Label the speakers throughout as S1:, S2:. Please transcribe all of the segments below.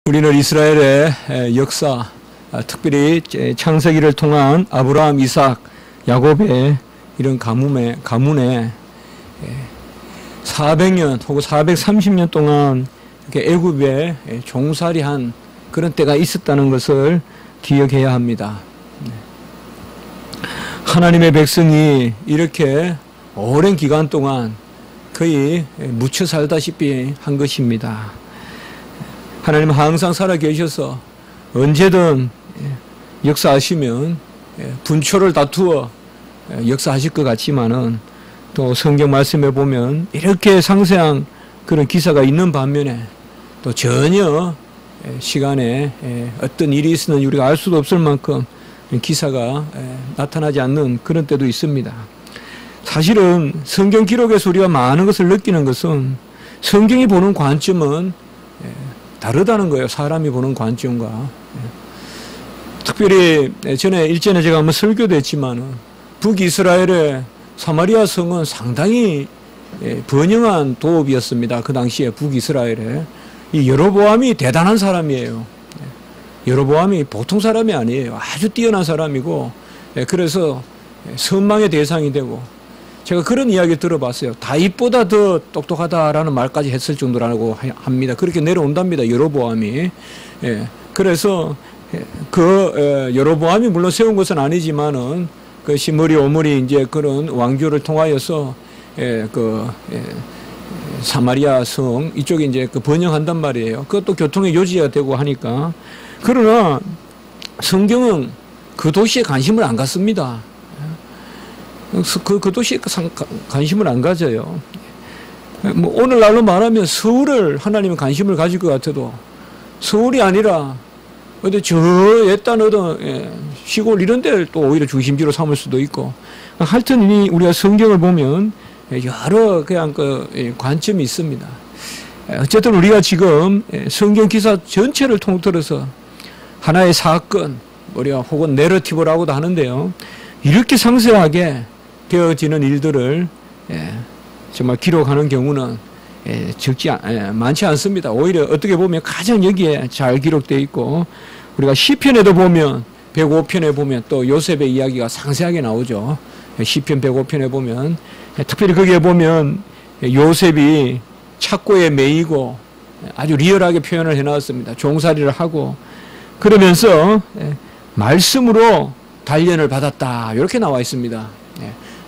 S1: 우리는 이스라엘의 역사, 특별히 창세기를 통한 아브라함, 이삭, 야곱의 이런 가문에 400년 혹은 430년 동안 이렇게 애굽에 종살이한 그런 때가 있었다는 것을 기억해야 합니다. 하나님의 백성이 이렇게 오랜 기간 동안 거의 묻혀 살다시피 한 것입니다. 하나님은 항상 살아계셔서 언제든 역사하시면 분초를 다투어 역사하실 것 같지만은 또 성경 말씀에 보면 이렇게 상세한 그런 기사가 있는 반면에 또 전혀 시간에 어떤 일이 있었는지 우리가 알 수도 없을 만큼 기사가 나타나지 않는 그런 때도 있습니다. 사실은 성경 기록에서 우리가 많은 것을 느끼는 것은 성경이 보는 관점은 다르다는 거예요. 사람이 보는 관점과. 특별히 일전에 제가 한번 설교도 했지만 북이스라엘의 사마리아 성은 상당히 번영한 도읍이었습니다. 그 당시에 북이스라엘에. 이 여로보암이 대단한 사람이에요. 여로보암이 보통 사람이 아니에요. 아주 뛰어난 사람이고, 그래서 선망의 대상이 되고, 제가 그런 이야기 들어봤어요. 다윗보다 더 똑똑하다라는 말까지 했을 정도라고 합니다. 그렇게 내려온답니다. 여로보암이. 그래서 그 여로보암이 물론 세운 것은 아니지만은 그 시므리 오므리 이제 그런 왕조를 통하여서 사마리아 성 이쪽에 이제 그 번영한단 말이에요. 그것도 교통의 요지가 되고 하니까. 그러나 성경은 그 도시에 관심을 안 갖습니다. 그 도시에 관심을 안 가져요. 뭐 오늘날로 말하면 서울을 하나님은 관심을 가질 것 같아도 서울이 아니라 어디 저 옛단 어떤 시골 이런 데를 또 오히려 중심지로 삼을 수도 있고, 하여튼 우리가 성경을 보면 여러 그냥 그 관점이 있습니다. 어쨌든 우리가 지금 성경 기사 전체를 통틀어서 하나의 사건, 우리가 혹은 내러티브라고도 하는데요. 이렇게 상세하게 되어지는 일들을 정말 기록하는 경우는 많지 않습니다. 오히려 어떻게 보면 가장 여기에 잘 기록되어 있고, 우리가 시편에도 보면 105편에 보면 또 요셉의 이야기가 상세하게 나오죠. 시편 105편에 보면 특별히 거기에 보면 요셉이 착고에 매이고 아주 리얼하게 표현을 해놨습니다. 종살이를 하고 그러면서 말씀으로 단련을 받았다 이렇게 나와 있습니다.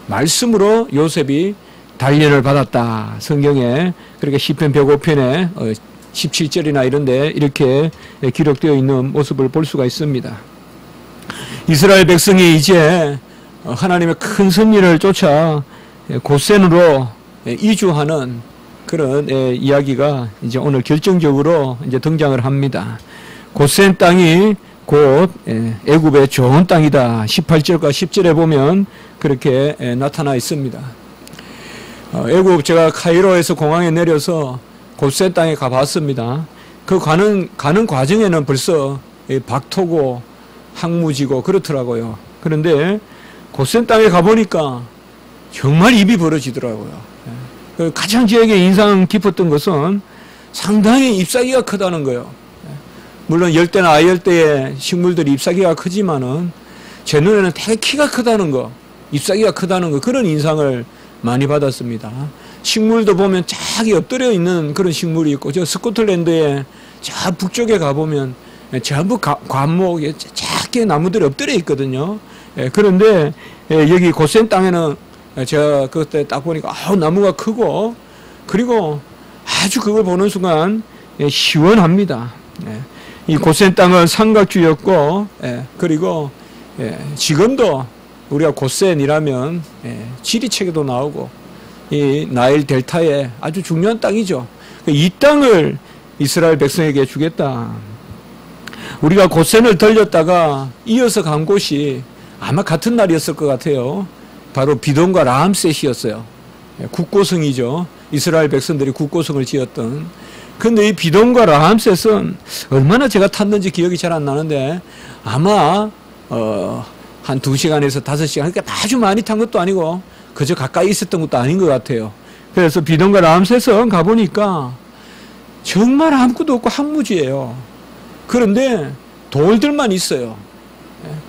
S1: 말씀으로 요셉이 단련을 받았다. 성경에 그렇게 시편 105편에 17절이나 이런데 이렇게 기록되어 있는 모습을 볼 수가 있습니다. 이스라엘 백성이 이제 하나님의 큰 섭리를 쫓아 고센으로 이주하는 그런 이야기가 이제 오늘 결정적으로 이제 등장을 합니다. 고센 땅이 곧 애굽의 좋은 땅이다. 18절과 10절에 보면 그렇게 나타나 있습니다. 애굽 제가 카이로에서 공항에 내려서 고센 땅에 가봤습니다. 그 가는 과정에는 벌써 박토고 항무지고 그렇더라고요. 그런데 고센 땅에 가보니까 정말 입이 벌어지더라고요. 가장 저에게 인상 깊었던 것은 상당히 잎사귀가 크다는 거예요. 물론 열대나 아열대의 식물들이 잎사귀가 크지만은 제 눈에는 되게 키가 크다는 거, 잎사귀가 크다는 거, 그런 인상을 많이 받았습니다. 식물도 보면 쫙 엎드려 있는 그런 식물이 있고, 저 스코틀랜드의 저 북쪽에 가보면 전부 관목에 작게 나무들이 엎드려 있거든요. 그런데 여기 고센 땅에는 제가 그때 딱 보니까 나무가 크고, 그리고 아주 그걸 보는 순간 시원합니다. 이 고센 땅은 삼각주였고, 그리고 지금도 우리가 고센이라면 지리책에도 나오고 이 나일 델타에 아주 중요한 땅이죠. 이 땅을 이스라엘 백성에게 주겠다. 우리가 고센을 들렸다가 이어서 간 곳이 아마 같은 날이었을 것 같아요. 바로 비돈과 라암셋이었어요. 국고성이죠. 이스라엘 백성들이 국고성을 지었던. 근데 이 비돈과 라암셋은 얼마나 제가 탔는지 기억이 잘 안 나는데 아마 한 2시간에서 5시간, 그러니까 아주 많이 탄 것도 아니고 그저 가까이 있었던 것도 아닌 것 같아요. 그래서 비돈과 라암셋은 가보니까 정말 아무것도 없고 황무지예요. 그런데 돌들만 있어요.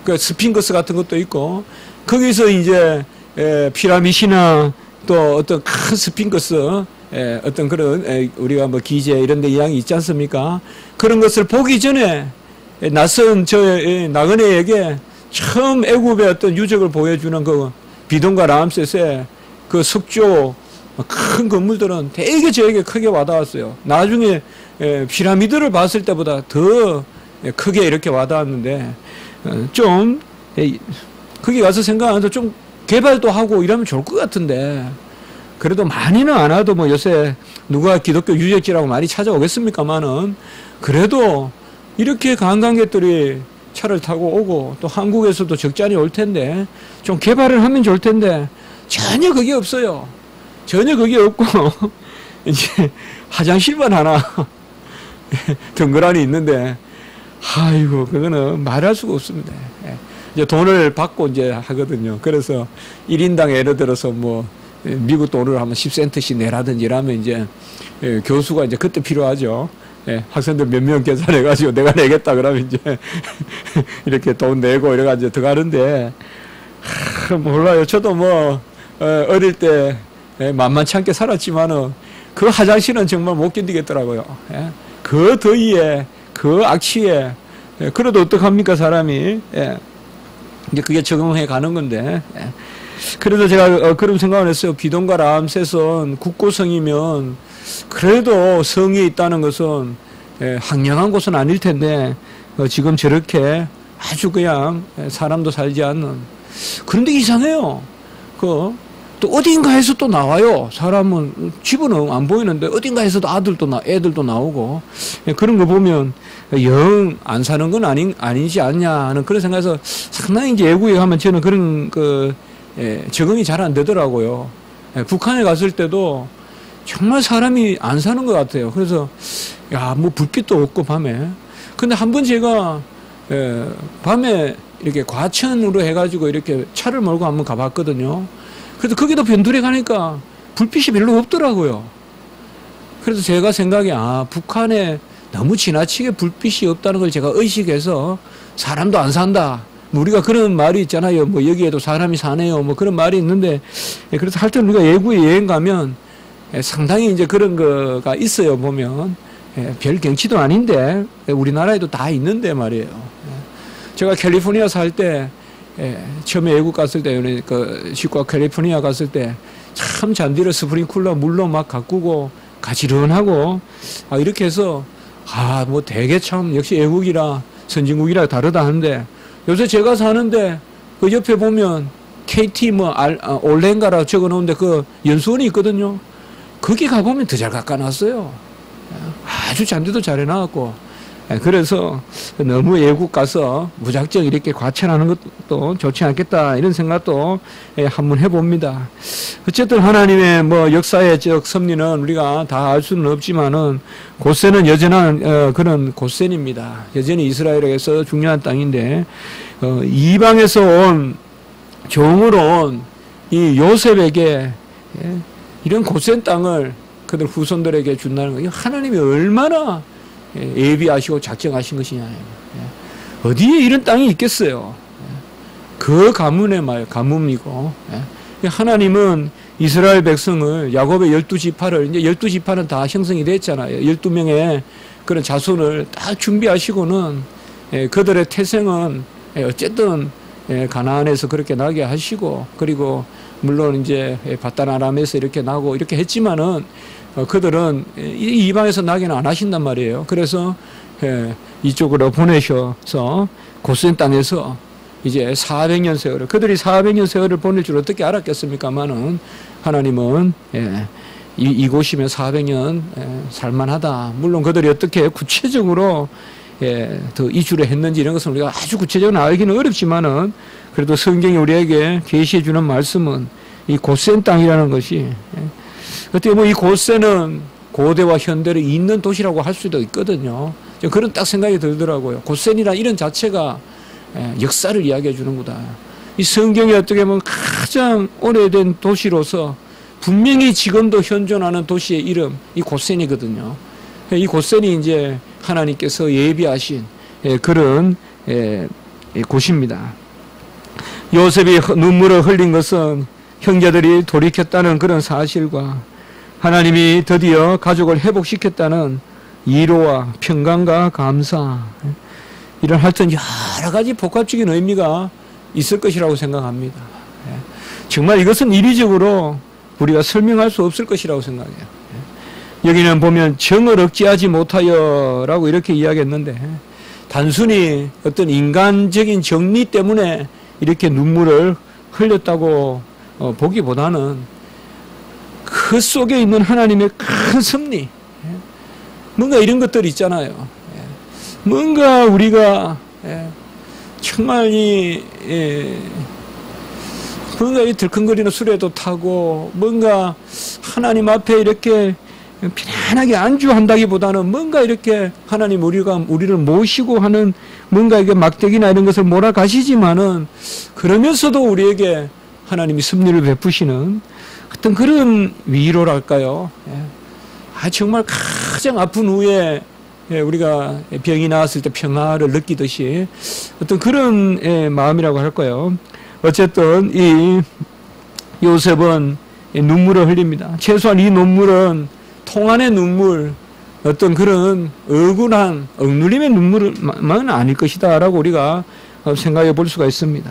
S1: 그 스핑크스 같은 것도 있고, 거기서 이제 피라미드나 또 어떤 큰 스핑크스, 어떤 그런 우리가 뭐 기재 이런 데 이양이 있지 않습니까? 그런 것을 보기 전에 낯선 저 나그네에게 처음 애굽의 어떤 유적을 보여주는 그 비동과 라암셋의 그 석조 큰 건물들은 되게 저에게 크게 와닿았어요. 나중에 피라미드를 봤을 때보다 더 크게 이렇게 와닿았는데, 좀 거기 가서 생각하면서 좀 개발도 하고 이러면 좋을 것 같은데, 그래도 많이는 안 와도 뭐 요새 누가 기독교 유적지라고 많이 찾아오겠습니까만은, 그래도 이렇게 관광객들이 차를 타고 오고 또 한국에서도 적잖이 올 텐데 좀 개발을 하면 좋을 텐데 전혀 그게 없어요. 전혀 그게 없고 이제 화장실만 하나 덩그러니 있는데, 아이고 그거는 말할 수가 없습니다. 이제 돈을 받고 이제 하거든요. 그래서 1인당 예를 들어서 뭐 미국 돈으로 하면 10센트씩 내라든지 이러면 이제 교수가 이제 그때 필요하죠. 학생들 몇 명 계산해가지고 내가 내겠다 그러면 이제 이렇게 돈 내고 이래가지고 들어가는데, 몰라요. 저도 뭐 어릴 때 만만치 않게 살았지만은 그 화장실은 정말 못 견디겠더라고요. 그 더위에 그 악취에. 그래도 어떡합니까 사람이. 이제 그게 적응해 가는 건데. 그래서 제가 그런 생각을 했어요. 비동과 라암셋은 국고성이면 그래도 성이 있다는 것은 황량한 곳은 아닐 텐데 지금 저렇게 아주 그냥 사람도 살지 않는. 그런데 이상해요. 또 어딘가에서 또 나와요. 사람은 집은 안 보이는데 어딘가에서도 애들도 나오고, 그런 거 보면 영 안 사는 건 아니지 않냐 하는 그런 생각에서 상당히 이제 외국에 가면 저는 그런 적응이 잘 안 되더라고요. 북한에 갔을 때도 정말 사람이 안 사는 것 같아요. 그래서 뭐 불빛도 없고 밤에. 근데 한번 제가 밤에 이렇게 과천으로 해가지고 이렇게 차를 몰고 한번 가봤거든요. 그래서 거기도 변두리 가니까 불빛이 별로 없더라고요. 그래서 제가 생각에 북한에 너무 지나치게 불빛이 없다는 걸 제가 의식해서 사람도 안 산다. 뭐 우리가 그런 말이 있잖아요. 뭐 여기에도 사람이 사네요. 뭐 그런 말이 있는데, 그래서 하여튼 우리가 외국에 여행 가면 상당히 이제 그런 거가 있어요. 보면 별 경치도 아닌데 우리나라에도 다 있는데 말이에요. 제가 캘리포니아 살 때 처음에 외국 갔을 때 그 시과 캘리포니아 갔을 때 참 잔디를 스프링쿨러 물로 막 가꾸고 가지런하고 이렇게 해서 뭐 되게 참 역시 외국이라 선진국이라 다르다 하는데, 요새 제가 사는데 그 옆에 보면 KT 올랭가라 적어 놓은데 그 연수원이 있거든요. 거기 가보면 더 잘 깎아놨어요. 아주 잔디도 잘 해놨고. 그래서 너무 외국 가서 무작정 이렇게 과천하는 것도 좋지 않겠다 이런 생각도 한번 해봅니다. 어쨌든 하나님의 역사적 섭리는 우리가 다 알 수는 없지만은 고센은 여전한 그런 고센입니다. 여전히 이스라엘에서 중요한 땅인데, 이방에서 온 종으로 온 이 요셉에게 이런 고센 땅을 그들 후손들에게 준다는 거, 하나님이 얼마나 예비하시고 작정하신 것이냐. 어디에 이런 땅이 있겠어요. 그 가문의 가문이고. 하나님은 이스라엘 백성을, 야곱의 12지파를, 이제 12지파는 다 형성이 됐잖아요. 12명의 그런 자손을 딱 준비하시고는 그들의 태생은 어쨌든 가나안에서 그렇게 나게 하시고, 그리고 물론 이제 바단 아람에서 이렇게 나고 이렇게 했지만은 그들은 이방에서 나게는 안 하신단 말이에요. 그래서 이쪽으로 보내셔서 고센 땅에서 이제 400년 세월을, 그들이 400년 세월을 보낼 줄 어떻게 알았겠습니까만은 하나님은 이곳이면 400년 살만하다. 물론 그들이 어떻게 구체적으로 더 이주를 했는지 이런 것은 우리가 아주 구체적으로 알기는 어렵지만은, 그래도 성경이 우리에게 계시해 주는 말씀은 이 고센 땅이라는 것이, 어떻게 보면 이 고센은 고대와 현대를 잇는 도시라고 할 수도 있거든요. 그런 딱 생각이 들더라고요. 고센이라 이런 자체가 역사를 이야기해 주는구나. 이 성경이 어떻게 보면 가장 오래된 도시로서 분명히 지금도 현존하는 도시의 이름, 이 고센이거든요. 이 고센이 이제 하나님께서 예비하신 그런 곳입니다. 요셉이 눈물을 흘린 것은 형제들이 돌이켰다는 그런 사실과 하나님이 드디어 가족을 회복시켰다는 위로와 평강과 감사, 이런 하여튼 여러 가지 복합적인 의미가 있을 것이라고 생각합니다. 정말 이것은 이리적으로 우리가 설명할 수 없을 것이라고 생각해요. 여기는 보면 정을 억제하지 못하여 라고 이렇게 이야기했는데, 단순히 어떤 인간적인 정리 때문에 이렇게 눈물을 흘렸다고 보기보다는 그 속에 있는 하나님의 큰 섭리, 뭔가 이런 것들이 있잖아요. 뭔가 우리가 정말 뭔가 이 들컹거리는 수레도 타고 뭔가 하나님 앞에 이렇게 편안하게 안주한다기보다는 뭔가 이렇게 하나님 우리를 모시고 하는 뭔가 이게 막대기나 이런 것을 몰아가시지만은 그러면서도 우리에게 하나님이 섭리를 베푸시는 어떤 그런 위로랄까요? 정말 가장 아픈 후에 우리가 병이 나았을 때 평화를 느끼듯이 어떤 그런 마음이라고 할까요? 어쨌든 이 요셉은 눈물을 흘립니다. 최소한 이 눈물은 통안의 눈물, 어떤 그런 억울한 억눌림의 눈물은 아닐 것이다 라고 우리가 생각해 볼 수가 있습니다.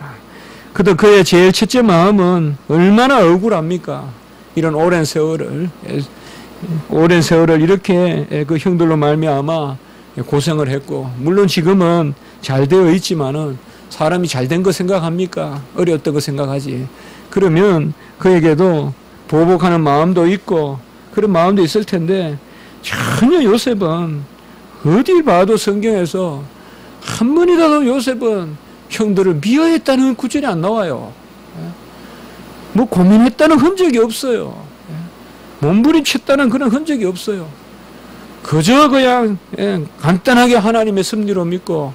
S1: 그도 그의 제일 첫째 마음은 얼마나 억울합니까? 이런 오랜 세월을 이렇게 그 형들로 말미암아 고생을 했고, 물론 지금은 잘 되어 있지만은 사람이 잘 된 거 생각합니까? 어려웠던 거 생각하지. 그러면 그에게도 보복하는 마음도 있고 그런 마음도 있을 텐데, 전혀 요셉은 어디 봐도 성경에서 한 번이라도 요셉은 형들을 미워했다는 구절이 안 나와요. 뭐 고민했다는 흔적이 없어요. 몸부림쳤다는 그런 흔적이 없어요. 그저 그냥 간단하게 하나님의 섭리로 믿고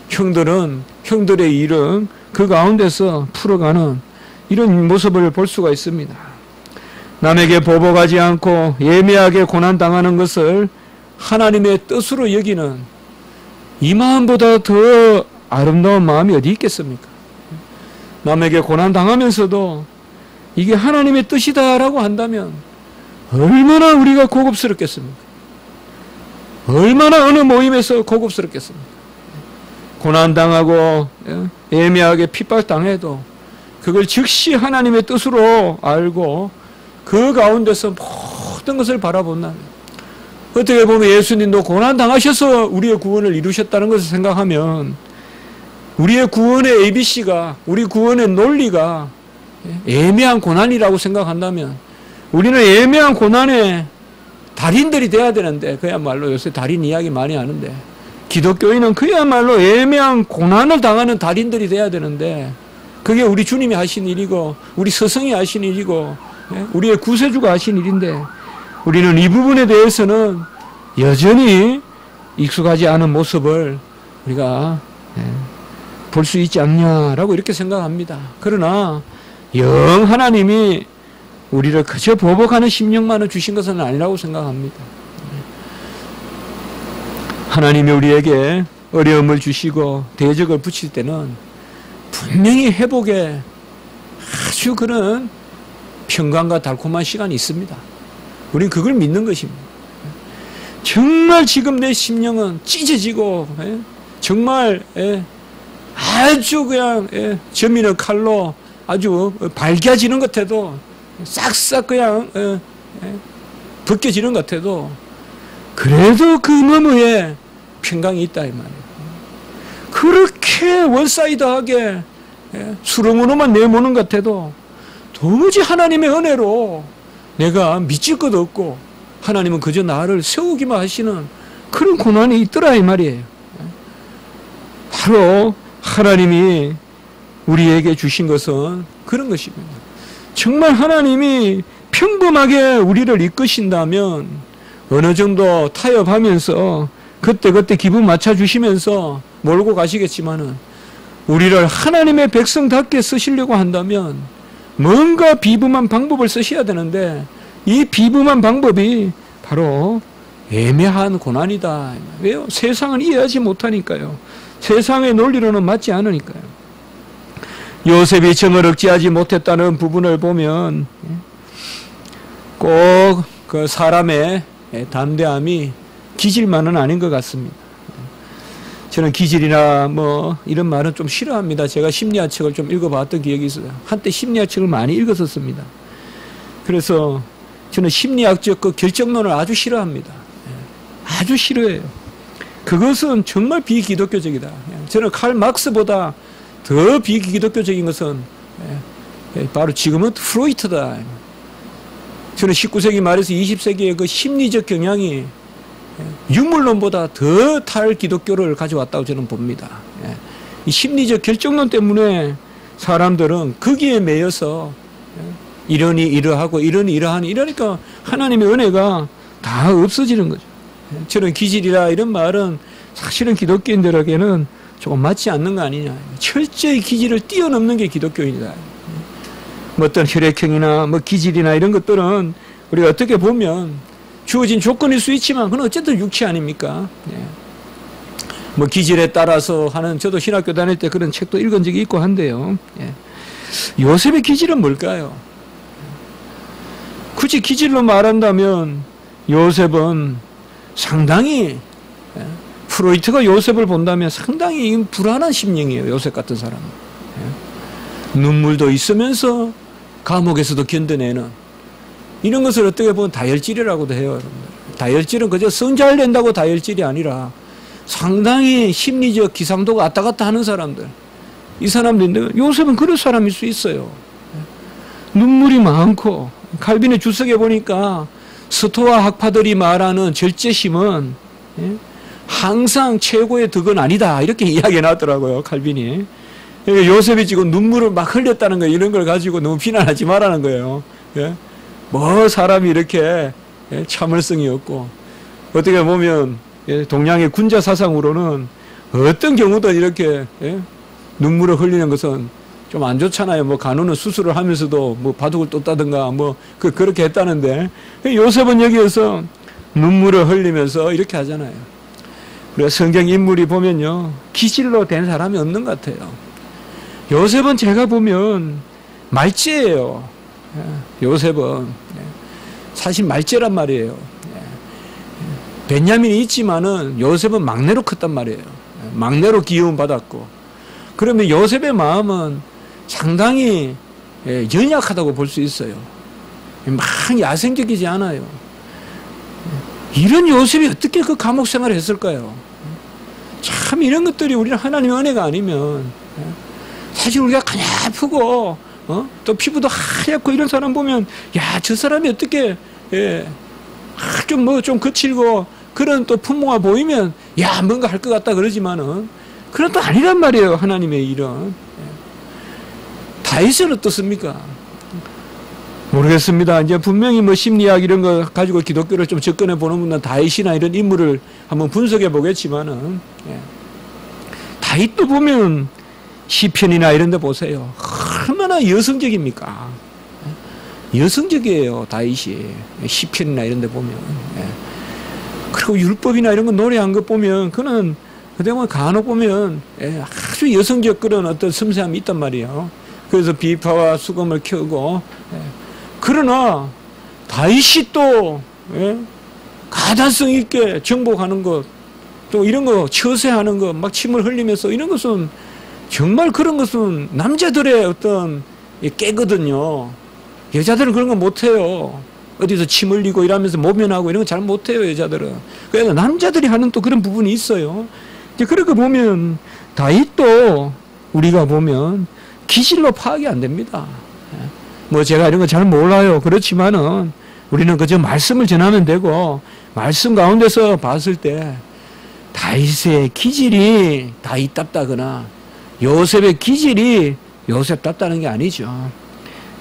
S1: 형들은 형들의 일은 그 가운데서 풀어가는 이런 모습을 볼 수가 있습니다. 남에게 보복하지 않고 예매하게 고난당하는 것을 하나님의 뜻으로 여기는 이 마음보다 더 아름다운 마음이 어디 있겠습니까? 남에게 고난당하면서도 이게 하나님의 뜻이다라고 한다면 얼마나 우리가 고급스럽겠습니까? 얼마나 어느 모임에서 고급스럽겠습니까? 고난당하고 애매하게 핍박당해도 그걸 즉시 하나님의 뜻으로 알고 그 가운데서 모든 것을 바라본다면, 어떻게 보면 예수님도 고난당하셔서 우리의 구원을 이루셨다는 것을 생각하면 우리의 구원의 ABC가, 우리 구원의 논리가 애매한 고난이라고 생각한다면 우리는 애매한 고난의 달인들이 돼야 되는데, 그야말로 요새 달인 이야기 많이 하는데 기독교인은 그야말로 애매한 고난을 당하는 달인들이 돼야 되는데, 그게 우리 주님이 하신 일이고 우리 스승이 하신 일이고 우리의 구세주가 하신 일인데, 우리는 이 부분에 대해서는 여전히 익숙하지 않은 모습을 우리가 볼 수 있지 않냐라고 이렇게 생각합니다. 그러나 영 하나님이 우리를 그저 보복하는 심령만을 주신 것은 아니라고 생각합니다. 하나님이 우리에게 어려움을 주시고 대적을 붙일 때는 분명히 회복에 아주 그런 평강과 달콤한 시간이 있습니다. 우리는 그걸 믿는 것입니다. 정말 지금 내 심령은 찢어지고 정말 아주 그냥 저미는 칼로 아주 밝아지는 것 같아도, 싹싹 그냥 벗겨지는 것 같아도 그래도 그 너머에 평강이 있다 이 말이에요. 그렇게 원사이드하게 수렁으로만 내모는 것 같아도 도무지 하나님의 은혜로 내가 미칠 것 없고 하나님은 그저 나를 세우기만 하시는 그런 고난이 있더라 이 말이에요. 바로 하나님이 우리에게 주신 것은 그런 것입니다. 정말 하나님이 평범하게 우리를 이끄신다면 어느 정도 타협하면서 그때그때 기분 맞춰주시면서 몰고 가시겠지만은, 우리를 하나님의 백성답게 쓰시려고 한다면 뭔가 비범한 방법을 쓰셔야 되는데, 이 비범한 방법이 바로 애매한 고난이다. 왜요? 세상은 이해하지 못하니까요. 세상의 논리로는 맞지 않으니까요. 요셉이 정을 억제하지 못했다는 부분을 보면 꼭 그 사람의 담대함이 기질만은 아닌 것 같습니다. 저는 기질이나 뭐 이런 말은 좀 싫어합니다. 제가 심리학 책을 좀 읽어봤던 기억이 있어요. 한때 심리학 책을 많이 읽었었습니다. 그래서 저는 심리학적 그 결정론을 아주 싫어합니다. 아주 싫어해요. 그것은 정말 비기독교적이다. 저는 칼 막스보다 더 비기독교적인 것은 바로 지금은 프로이트다. 저는 19세기 말에서 20세기의 그 심리적 경향이 유물론보다 더 탈기독교를 가져왔다고 저는 봅니다. 이 심리적 결정론 때문에 사람들은 거기에 매여서 이러니 이러하고 이러니 이러하니 이러니까 하나님의 은혜가 다 없어지는 거죠. 저는 기질이라 이런 말은 사실은 기독교인들에게는 조금 맞지 않는 거 아니냐. 철저히 기질을 뛰어넘는 게 기독교인이다. 뭐 어떤 혈액형이나 뭐 기질이나 이런 것들은 우리가 어떻게 보면 주어진 조건일 수 있지만 그건 어쨌든 육체 아닙니까? 뭐 기질에 따라서 하는, 저도 신학교 다닐 때 그런 책도 읽은 적이 있고 한데요. 요셉의 기질은 뭘까요? 굳이 기질로 말한다면 요셉은 상당히, 프로이트가 요셉을 본다면 상당히 불안한 심령이에요. 요셉 같은 사람은. 눈물도 있으면서 감옥에서도 견뎌내는 이런 것을 어떻게 보면 다혈질이라고도 해요. 여러분들. 다혈질은 그저 성잘 낸다고 다혈질이 아니라 상당히 심리적 기상도가 왔다 갔다 하는 사람들, 이 사람들인데 요셉은 그런 사람일 수 있어요. 눈물이 많고, 칼빈의 주석에 보니까 스토아 학파들이 말하는 절제심은 항상 최고의 덕은 아니다, 이렇게 이야기해 놨더라고요, 칼빈이. 요셉이 지금 눈물을 막 흘렸다는 거, 이런 걸 가지고 너무 비난하지 말라는 거예요. 뭐 사람이 이렇게 참을성이 없고, 어떻게 보면 동양의 군자 사상으로는 어떤 경우든 이렇게 눈물을 흘리는 것은 좀 안 좋잖아요. 뭐 간호는 수술을 하면서도 뭐 바둑을 떴다든가 뭐 그렇게 했다는데, 요셉은 여기에서 눈물을 흘리면서 이렇게 하잖아요. 우리가 성경 인물이 보면요, 기질로 된 사람이 없는 것 같아요. 요셉은 제가 보면 말죄예요. 요셉은 사실 말죄란 말이에요. 베냐민이 있지만은 요셉은 막내로 컸단 말이에요. 막내로 기여움 받았고, 그러면 요셉의 마음은 상당히 연약하다고 볼 수 있어요. 막 야생적이지 않아요. 이런 요셉이 어떻게 그 감옥 생활을 했을까요? 참 이런 것들이 우리는 하나님의 은혜가 아니면, 사실 우리가 가냘프고 또 피부도 하얗고 이런 사람 보면, 야, 저 사람이 어떻게 좀 거칠고 그런 또 품모가 보이면, 야, 뭔가 할 것 같다 그러지만은 그건 또 아니란 말이에요. 하나님의 일은. 다윗은 어떻습니까? 모르겠습니다. 이제 분명히 뭐 심리학 이런 거 가지고 기독교를 좀 접근해 보는 분은 다윗이나 이런 인물을 한번 분석해 보겠지만은, 다윗도 보면 시편이나 이런 데 보세요. 얼마나 여성적입니까? 여성적이에요, 다윗이. 시편이나 이런 데 보면. 그리고 율법이나 이런 거 노래한 거 보면, 그는 그때 보면 간혹 보면 아주 여성적 그런 어떤 섬세함이 있단 말이에요. 그래서 비파와 수금을 켜고, 그러나 다윗이 또 가단성 있게 정복하는 것, 또 이런 거 처세하는 것, 막 침을 흘리면서 이런 것은 정말, 그런 것은 남자들의 어떤 깨거든요. 여자들은 그런 거 못해요. 어디서 침 흘리고 이러면서 모면하고 이런 거 잘 못해요, 여자들은. 그래서 남자들이 하는 또 그런 부분이 있어요. 이제 그렇게 보면 다윗도 우리가 보면 기질로 파악이 안 됩니다. 뭐 제가 이런 거 잘 몰라요. 그렇지만은 우리는 그저 말씀을 전하면 되고, 말씀 가운데서 봤을 때 다윗의 기질이 다윗답다거나 요셉의 기질이 요셉답다는 게 아니죠.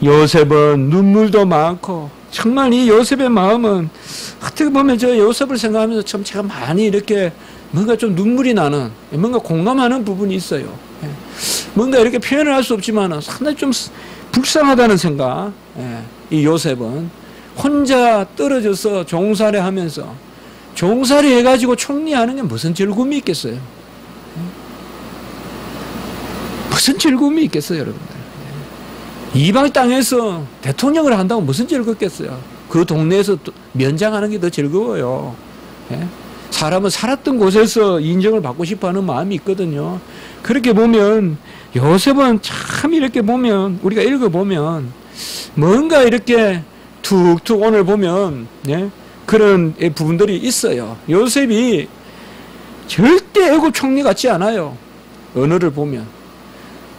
S1: 요셉은 눈물도 많고, 정말 이 요셉의 마음은 어떻게 보면 저 요셉을 생각하면서 참 제가 많이 이렇게 뭔가 좀 눈물이 나는, 뭔가 공감하는 부분이 있어요. 뭔가 이렇게 표현을 할 수 없지만 상당히 좀 불쌍하다는 생각. 이 요셉은 혼자 떨어져서 종살이 하면서 종살이 해가지고 총리하는 게 무슨 즐거움이 있겠어요? 무슨 즐거움이 있겠어요, 여러분들? 이방 땅에서 대통령을 한다고 무슨 즐겁겠어요? 그 동네에서 면장하는 게 더 즐거워요. 사람은 살았던 곳에서 인정을 받고 싶어 하는 마음이 있거든요. 그렇게 보면 요셉은 참 이렇게 보면 우리가 읽어보면 뭔가 이렇게 툭툭 오늘 보면 그런 부분들이 있어요. 요셉이 절대 애굽 총리 같지 않아요. 언어를 보면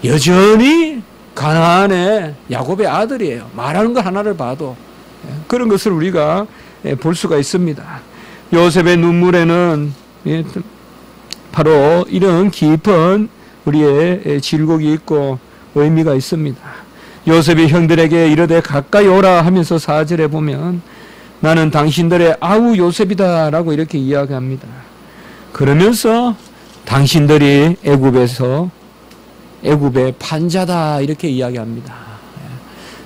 S1: 여전히 가나안의 야곱의 아들이에요. 말하는 거 하나를 봐도 그런 것을 우리가 볼 수가 있습니다. 요셉의 눈물에는 바로 이런 깊은 우리의 질곡이 있고 의미가 있습니다. 요셉이 형들에게 이르되 가까이 오라 하면서 4절에 보면 나는 당신들의 아우 요셉이다 라고 이렇게 이야기합니다. 그러면서 당신들이 애굽의 판자다 이렇게 이야기합니다.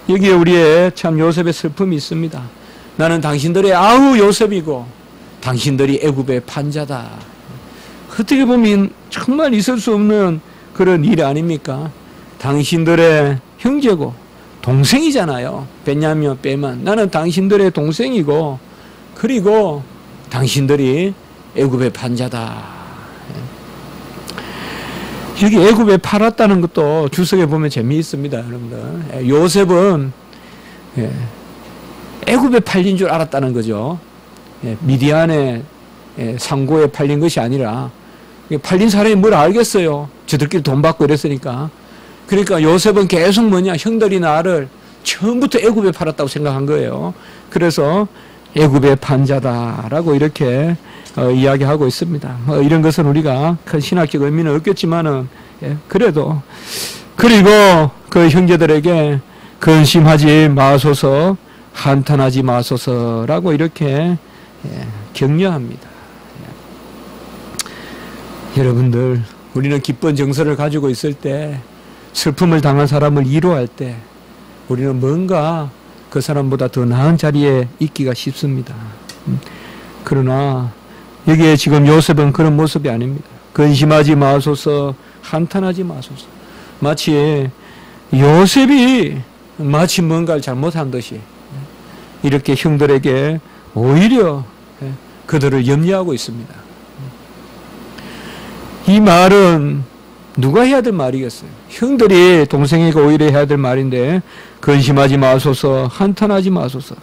S1: 여기에 우리의 참 요셉의 슬픔이 있습니다. 나는 당신들의 아우 요셉이고 당신들이 애굽의 판자다. 어떻게 보면 정말 있을 수 없는 그런 일 아닙니까? 당신들의 형제고 동생이잖아요. 베냐민 빼만 나는 당신들의 동생이고 그리고 당신들이 애굽의 판자다. 여기 애굽에 팔았다는 것도 주석에 보면 재미있습니다, 여러분들. 요셉은 애굽에 팔린 줄 알았다는 거죠. 미디안의 상고에 팔린 것이 아니라 팔린 사람이 뭘 알겠어요. 저들끼리 돈 받고 이랬으니까. 그러니까 요셉은 계속 뭐냐 형들이 나를 처음부터 애굽에 팔았다고 생각한 거예요. 그래서 애굽의 판자다라고 이렇게 이야기하고 있습니다. 이런 것은 우리가 큰 신학적 의미는 없겠지만은 그래도 그리고 그 형제들에게 근심하지 마소서 한탄하지 마소서라고 이렇게 격려합니다. 여러분들 우리는 기쁜 정서를 가지고 있을 때 슬픔을 당한 사람을 위로할 때 우리는 뭔가 그 사람보다 더 나은 자리에 있기가 쉽습니다. 그러나 여기에 지금 요셉은 그런 모습이 아닙니다. 근심하지 마소서 한탄하지 마소서. 마치 요셉이 마치 뭔가를 잘못한 듯이 이렇게 형들에게 오히려 그들을 염려하고 있습니다. 이 말은 누가 해야 될 말이겠어요? 형들이 동생이가 오히려 해야 될 말인데 근심하지 마소서 한탄하지 마소서.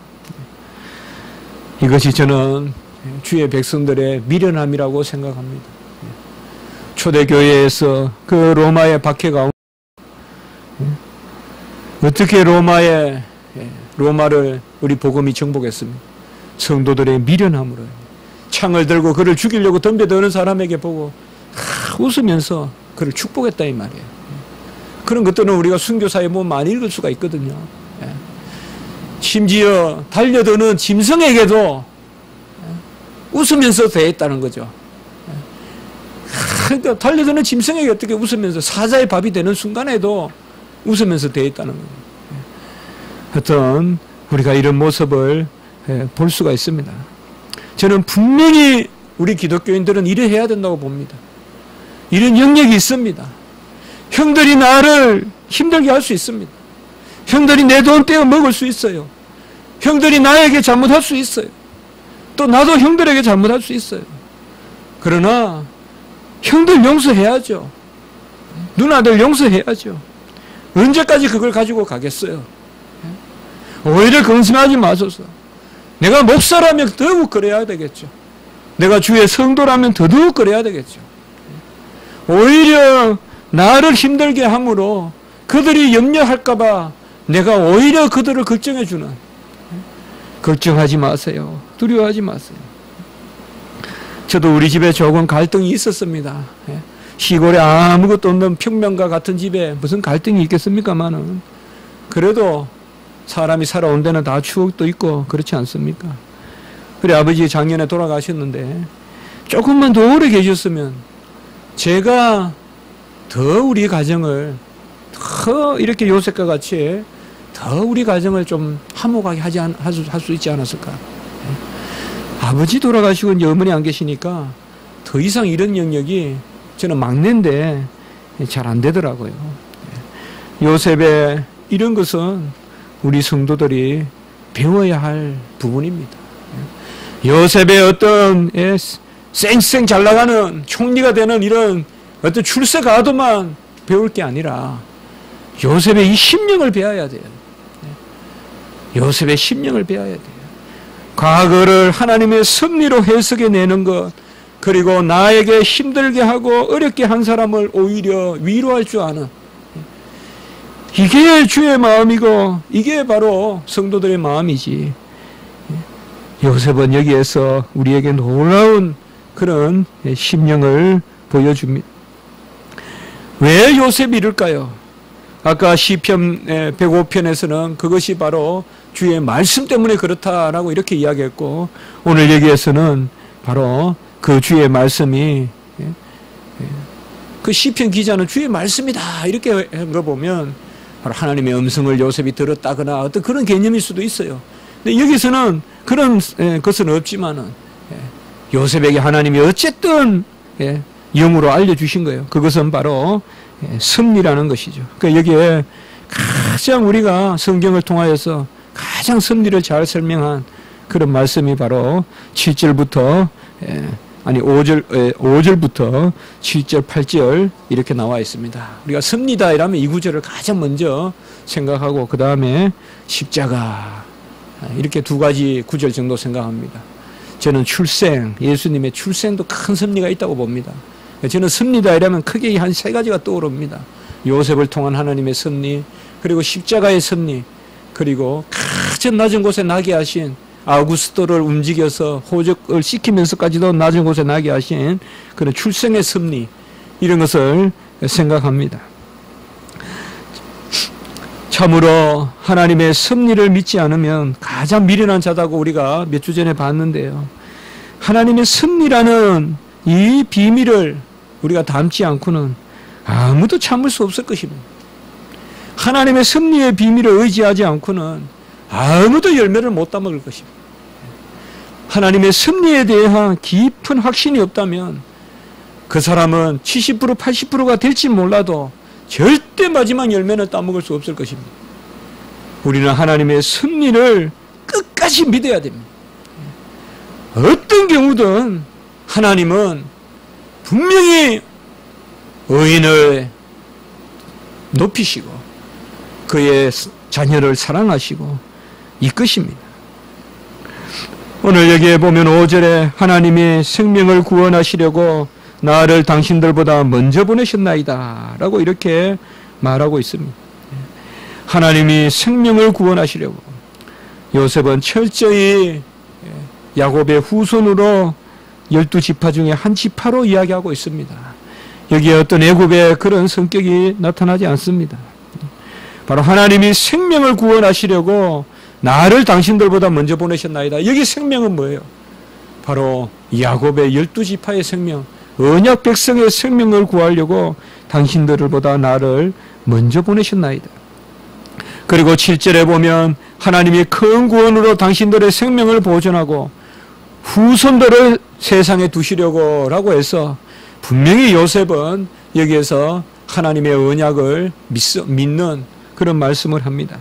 S1: 이것이 저는 주의 백성들의 미련함이라고 생각합니다. 초대교회에서 그 로마의 박해 가운데 어떻게 로마를 우리 복음이 정복했습니까? 성도들의 미련함으로 창을 들고 그를 죽이려고 덤벼드는 사람에게 보고 웃으면서 그를 축복했다 이 말이에요. 그런 것들은 우리가 순교사에 보면 많이 읽을 수가 있거든요. 심지어 달려드는 짐승에게도 웃으면서 대했다는 거죠. 그러니까 달려드는 짐승에게 어떻게 웃으면서 사자의 밥이 되는 순간에도 웃으면서 대했다는 거예요. 하여튼 우리가 이런 모습을 볼 수가 있습니다. 저는 분명히 우리 기독교인들은 일을 해야 된다고 봅니다. 이런 영역이 있습니다. 형들이 나를 힘들게 할 수 있습니다. 형들이 내 돈 떼어 먹을 수 있어요. 형들이 나에게 잘못할 수 있어요. 또 나도 형들에게 잘못할 수 있어요. 그러나 형들 용서해야죠. 누나들 용서해야죠. 언제까지 그걸 가지고 가겠어요? 오히려 근심하지 마소서. 내가 목사라면 더욱 그래야 되겠죠. 내가 주의 성도라면 더더욱 그래야 되겠죠. 오히려 나를 힘들게 함으로 그들이 염려할까봐 내가 오히려 그들을 걱정해주는. 걱정하지 마세요. 두려워하지 마세요. 저도 우리 집에 조금 갈등이 있었습니다. 시골에 아무것도 없는 평면과 같은 집에 무슨 갈등이 있겠습니까마는 그래도 사람이 살아온 데는 다 추억도 있고 그렇지 않습니까? 그래 아버지 작년에 돌아가셨는데 조금만 더 오래 계셨으면 제가 더 우리 가정을 더 이렇게 요셉과 같이 더 우리 가정을 좀 화목하게 할 수 있지 않았을까? 아버지 돌아가시고 이제 어머니 안 계시니까 더 이상 이런 영역이 저는 막내인데 잘 안 되더라고요. 요셉의 이런 것은 우리 성도들이 배워야 할 부분입니다. 요셉의 어떤 쌩쌩 잘 나가는 총리가 되는 이런 어떤 출세 가도만 배울 게 아니라 요셉의 이 심령을 배워야 돼요. 요셉의 심령을 배워야 돼요. 과거를 하나님의 섭리로 해석해내는 것, 그리고 나에게 힘들게 하고 어렵게 한 사람을 오히려 위로할 줄 아는, 이게 주의 마음이고 이게 바로 성도들의 마음이지. 요셉은 여기에서 우리에게 놀라운 그런 심령을 보여줍니다. 왜 요셉이 이럴까요? 아까 시편 105편에서는 그것이 바로 주의 말씀 때문에 그렇다라고 이렇게 이야기했고, 오늘 여기에서는 바로 그 주의 말씀이, 그 시편 기자는 주의 말씀이다 이렇게 한 거 보면 바로 하나님의 음성을 요셉이 들었다거나 어떤 그런 개념일 수도 있어요. 근데 여기서는 그런 것은 없지만은 요셉에게 하나님이 어쨌든 영으로 알려주신 거예요. 그것은 바로 섭리라는 것이죠. 그러니까 여기에 가장 우리가 성경을 통하여서 가장 섭리를 잘 설명한 그런 말씀이 바로 7절부터 5절부터 7절, 8절 이렇게 나와 있습니다. 우리가 섭리다 이라면 이 구절을 가장 먼저 생각하고 그 다음에 십자가 이렇게 두 가지 구절 정도 생각합니다. 저는 출생, 예수님의 출생도 큰 섭리가 있다고 봅니다. 저는 섭리다 이라면 크게 한 세 가지가 떠오릅니다. 요셉을 통한 하나님의 섭리, 그리고 십자가의 섭리, 그리고 가장 낮은 곳에 나게 하신 아우구스토를 움직여서 호적을 시키면서까지도 낮은 곳에 나게 하신 그런 출생의 섭리, 이런 것을 생각합니다. 참으로 하나님의 섭리를 믿지 않으면 가장 미련한 자다고 우리가 몇 주 전에 봤는데요. 하나님의 섭리라는 이 비밀을 우리가 담지 않고는 아무도 참을 수 없을 것입니다. 하나님의 섭리의 비밀을 의지하지 않고는 아무도 열매를 못 따먹을 것입니다. 하나님의 섭리에 대한 깊은 확신이 없다면 그 사람은 70%, 80%가 될지 몰라도 절대 마지막 열매는 따먹을 수 없을 것입니다. 우리는 하나님의 섭리를 끝까지 믿어야 됩니다. 어떤 경우든 하나님은 분명히 의인을 높이시고 그의 자녀를 사랑하시고 이끄십니다. 오늘 여기에 보면 5절에 하나님이 생명을 구원하시려고 나를 당신들보다 먼저 보내셨나이다 라고 이렇게 말하고 있습니다. 하나님이 생명을 구원하시려고, 요셉은 철저히 야곱의 후손으로 12지파 중에 한 지파로 이야기하고 있습니다. 여기에 어떤 애굽의 그런 성격이 나타나지 않습니다. 바로 하나님이 생명을 구원하시려고 나를 당신들보다 먼저 보내셨나이다. 여기 생명은 뭐예요? 바로 야곱의 12지파의 생명, 언약 백성의 생명을 구하려고 당신들보다 나를 먼저 보내셨나이다. 그리고 7절에 보면 하나님이 큰 구원으로 당신들의 생명을 보존하고 후손들을 세상에 두시려고 라고 해서 분명히 요셉은 여기에서 하나님의 언약을 믿는 그런 말씀을 합니다.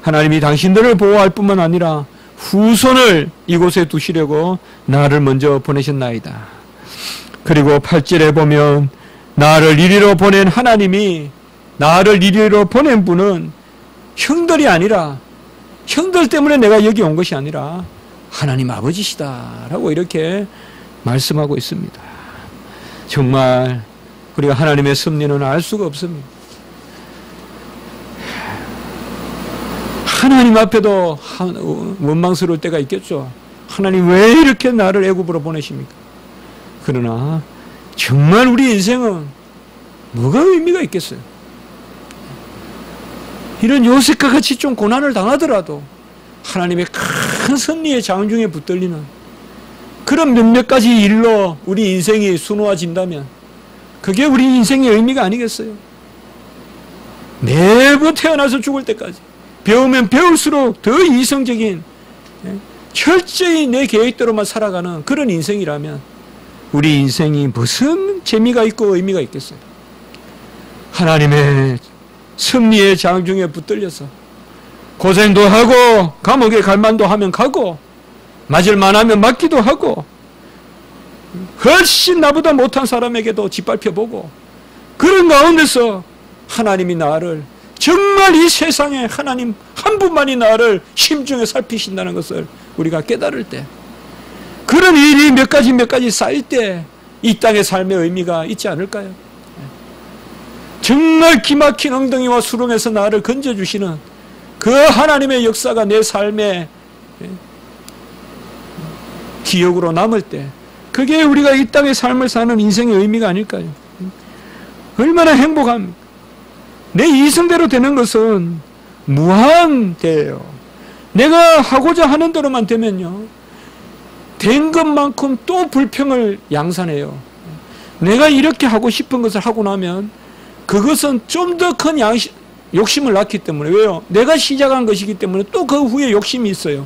S1: 하나님이 당신들을 보호할 뿐만 아니라 후손을 이곳에 두시려고 나를 먼저 보내셨나이다. 그리고 8절에 보면 나를 이리로 보낸 하나님이, 나를 이리로 보낸 분은 형들이 아니라, 형들 때문에 내가 여기 온 것이 아니라 하나님 아버지시다 라고 이렇게 말씀하고 있습니다. 정말 우리가 하나님의 섭리는 알 수가 없습니다. 하나님 앞에도 원망스러울 때가 있겠죠. 하나님 왜 이렇게 나를 애굽으로 보내십니까? 그러나 정말 우리 인생은 뭐가 의미가 있겠어요? 이런 요셉과 같이 좀 고난을 당하더라도 하나님의 큰 섭리의 장중에 붙들리는 그런 몇몇 가지 일로 우리 인생이 수놓아진다면 그게 우리 인생의 의미가 아니겠어요? 매번 태어나서 죽을 때까지 배우면 배울수록 더 이성적인 철저히 내 계획대로만 살아가는 그런 인생이라면 우리 인생이 무슨 재미가 있고 의미가 있겠어요? 하나님의 승리의 장중에 붙들려서 고생도 하고 감옥에 갈 만도 하면 가고 맞을 만하면 맞기도 하고 훨씬 나보다 못한 사람에게도 짓밟혀보고 그런 가운데서 하나님이 나를 정말 이 세상에 하나님 한 분만이 나를 심중에 살피신다는 것을 우리가 깨달을 때 그런 일이 몇 가지 쌓일 때 이 땅의 삶의 의미가 있지 않을까요? 정말 기막힌 엉덩이와 수렁에서 나를 건져주시는 그 하나님의 역사가 내 삶의 기억으로 남을 때 그게 우리가 이 땅의 삶을 사는 인생의 의미가 아닐까요? 얼마나 행복합니까? 내 이성대로 되는 것은 무한대예요. 내가 하고자 하는 대로만 되면요, 된 것만큼 또 불평을 양산해요. 내가 이렇게 하고 싶은 것을 하고 나면 그것은 좀 더 큰 욕심을 낳기 때문에. 왜요? 내가 시작한 것이기 때문에 또 그 후에 욕심이 있어요.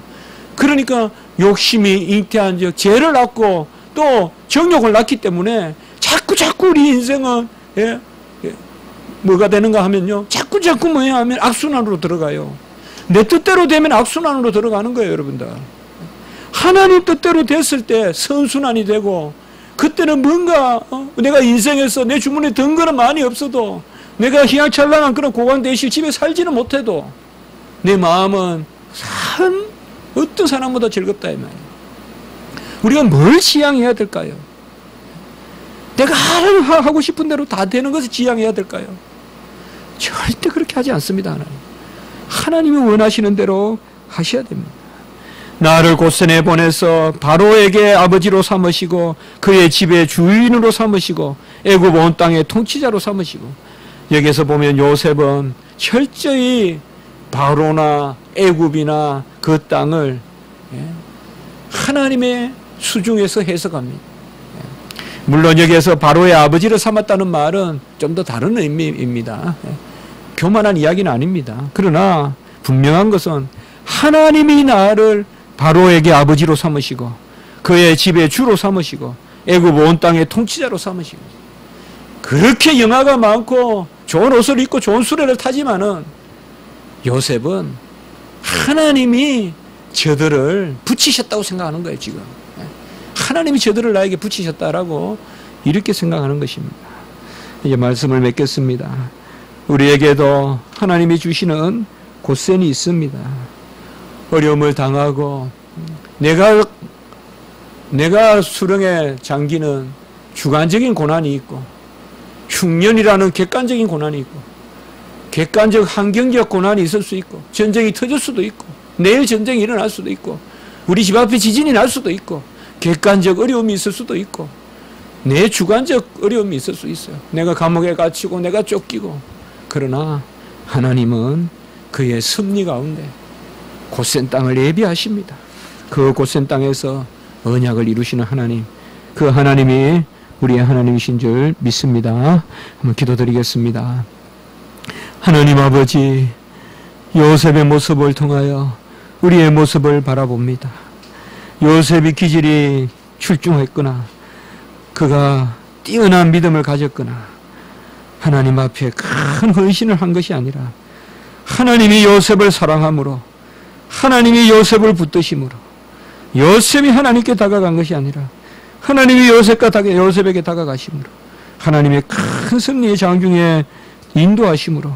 S1: 그러니까 욕심이 잉태한 즉 죄를 낳고 또 정욕을 낳기 때문에 자꾸 우리 인생은 뭐가 되는가 하면요, 자꾸 뭐야 하면 악순환으로 들어가요. 내 뜻대로 되면 악순환으로 들어가는 거예요, 여러분들. 하나님 뜻대로 됐을 때 선순환이 되고, 그때는 뭔가 내가 인생에서 내 주문에 든 거는 많이 없어도, 내가 희망찬란한 그런 고관대실 집에 살지는 못해도 내 마음은 어떤 사람보다 즐겁다 이 말이에요. 우리가 뭘 지향해야 될까요? 내가 하고 싶은 대로 다 되는 것을 지향해야 될까요? 절대 그렇게 하지 않습니다. 하나님. 하나님이 원하시는 대로 하셔야 됩니다. 나를 고센에 보내서 바로에게 아버지로 삼으시고 그의 집의 주인으로 삼으시고 애굽 온 땅의 통치자로 삼으시고, 여기서 보면 요셉은 철저히 바로나 애굽이나 그 땅을 하나님의 수중에서 해석합니다. 물론 여기에서 바로의 아버지를 삼았다는 말은 좀 더 다른 의미입니다. 교만한 이야기는 아닙니다. 그러나 분명한 것은 하나님이 나를 바로에게 아버지로 삼으시고 그의 집의 주로 삼으시고 애굽 온 땅의 통치자로 삼으시고, 그렇게 영화가 많고 좋은 옷을 입고 좋은 수레를 타지만은 요셉은 하나님이 저들을 붙이셨다고 생각하는 거예요. 지금 하나님이 저들을 나에게 붙이셨다라고 이렇게 생각하는 것입니다. 이제 말씀을 맺겠습니다. 우리에게도 하나님이 주시는 고센이 있습니다. 어려움을 당하고 내가 수렁에 잠기는 주관적인 고난이 있고, 흉년이라는 객관적인 고난이 있고, 객관적 환경적 고난이 있을 수 있고, 전쟁이 터질 수도 있고, 내일 전쟁이 일어날 수도 있고, 우리 집 앞에 지진이 날 수도 있고, 객관적 어려움이 있을 수도 있고, 내 주관적 어려움이 있을 수 있어요. 내가 감옥에 갇히고 내가 쫓기고. 그러나 하나님은 그의 섭리 가운데 고센 땅을 예비하십니다. 그 고센 땅에서 언약을 이루시는 하나님, 그 하나님이 우리의 하나님이신 줄 믿습니다. 한번 기도드리겠습니다. 하나님 아버지, 요셉의 모습을 통하여 우리의 모습을 바라봅니다. 요셉이 기질이 출중했거나 그가 뛰어난 믿음을 가졌거나 하나님 앞에 큰 헌신을 한 것이 아니라, 하나님이 요셉을 사랑함으로, 하나님이 요셉을 붙드심으로, 요셉이 하나님께 다가간 것이 아니라 하나님이 요셉에게 다가가심으로, 하나님의 큰 승리의 장중에 인도하심으로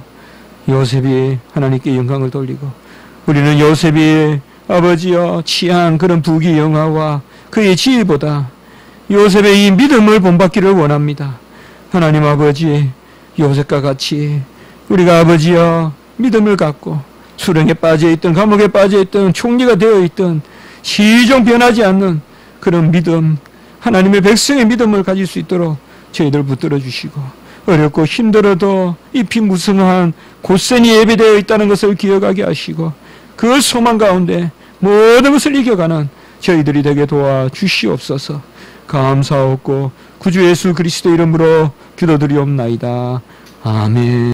S1: 요셉이 하나님께 영광을 돌리고, 우리는 요셉이 아버지여 취한 그런 부귀 영화와 그의 지위보다 요셉의 이 믿음을 본받기를 원합니다. 하나님 아버지, 요셉과 같이 우리가 아버지여 믿음을 갖고 수렁에 빠져있던 감옥에 빠져있던 총리가 되어있던 시종 변하지 않는 그런 믿음, 하나님의 백성의 믿음을 가질 수 있도록 저희들 붙들어 주시고, 어렵고 힘들어도 잎이 무성한 고센이 예비되어 있다는 것을 기억하게 하시고, 그 소망 가운데 모든 것을 이겨가는 저희들이 되게 도와주시옵소서. 감사하고 구주 예수 그리스도 이름으로 기도드리옵나이다. 아멘.